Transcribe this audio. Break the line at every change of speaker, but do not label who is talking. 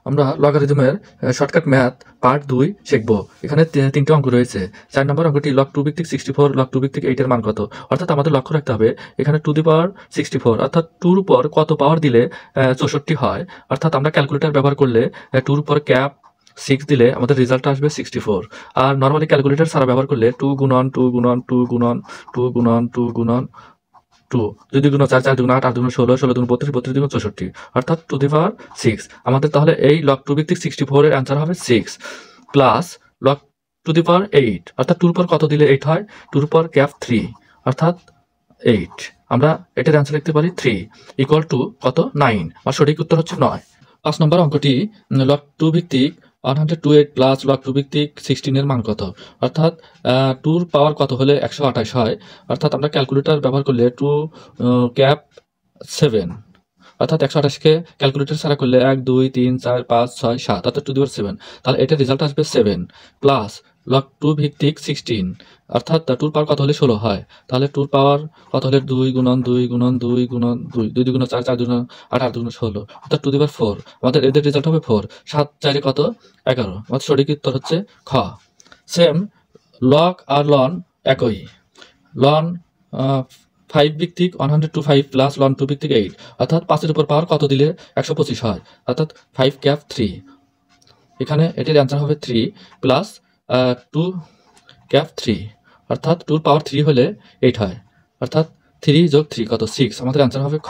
আমরা লগারিদমের shortcut math part 2 শিখব। এখানে তিনটে অঙ্ক রয়েছে। 4 নম্বর অঙ্কটি লগ 2 ভিত্তিক 64 লগ 2 ভিত্তিক 8 এর মান কত। অর্থাৎ আমাদের লক্ষ্য রাখতে হবে এখানে টু দি পাওয়ার 64 অর্থাৎ 2 এর উপর কত পাওয়ার দিলে 64 হয়। অর্থাৎ আমরা ক্যালকুলেটর ব্যবহার করলে 2 এর উপর ক্যাপ 6 দিলে আমাদের রেজাল্ট আসবে 64। আর নর্মালি ক্যালকুলেটর ছাড়া ব্যবহার করলে 2 গুণন 2 গুণন 2 গুণন 2 গুণন 2 গুণন 2 2 2 গুণ 4 4 2 8 8 2 16 16 2 32 32 2 64 অর্থাৎ টু দি পাওয়ার 6। আমাদের তাহলে এই লগ 2 ভিত্তিক 64 এর অ্যান্সার হবে 6 প্লাস লগ টু দি পাওয়ার 8 অর্থাৎ 2 এর পর কত দিলে 8 হয়, 2 এর পর ক্যাপ 3 অর্থাৎ 8। আমরা এটার অ্যান্সার লিখতে পারি 3 ইকুয়াল টু কত 9। আর সঠিক উত্তর হচ্ছে 9। 5 নম্বর অঙ্কটি লগ 2 ভিত্তিক 128 প্লাস লগ 2 ভিত্তিক 16 এর মান কত। অর্থাৎ 2 এর পাওয়ার কত হলে 128 হয়। অর্থাৎ আমরা ক্যালকুলেটর ব্যবহার করলে 2 ক্যাপ 7 অর্থাৎ 128কে ক্যালকুলেটর ছাড়া করলে 1 2 3 4 5 6 7 অর্থাৎ টু দি পাওয়ার 7। তাহলে এটার রেজাল্ট আসবে 7 প্লাস লগ 2 ভিত্তিক 16 অর্থাৎ 2 পাওয়ার কত হলে 16 হয়। তাহলে 2 পাওয়ার কত হলে 2 গুণন 2 গুণন 2 গুণন 2 2 গুণ 4 4 গুণ 8 8 গুণ 16 অর্থাৎ টু দি পাওয়ার 4। আমাদের এদের রেজাল্ট হবে 4 7 4 কত 11। আমাদের সঠিক উত্তর হচ্ছে খ। সেম লগ আর লন একই। লন 5 ভিত্তিক 125 প্লাস লন 2 ভিত্তিক 8 অর্থাৎ 5 এর উপর পাওয়ার কত দিলে 125 হয়। অর্থাৎ 5 ক্যাপ 3। এখানে এটির অ্যান্সার হবে 3 প্লাস 2 ক্যাপ 3 অর্থাৎ 2 পাওয়ার 3 হলে 8 হয়। অর্থাৎ 3 যোগ 3 কত 6। আমাদের অ্যান্সার হবে খ।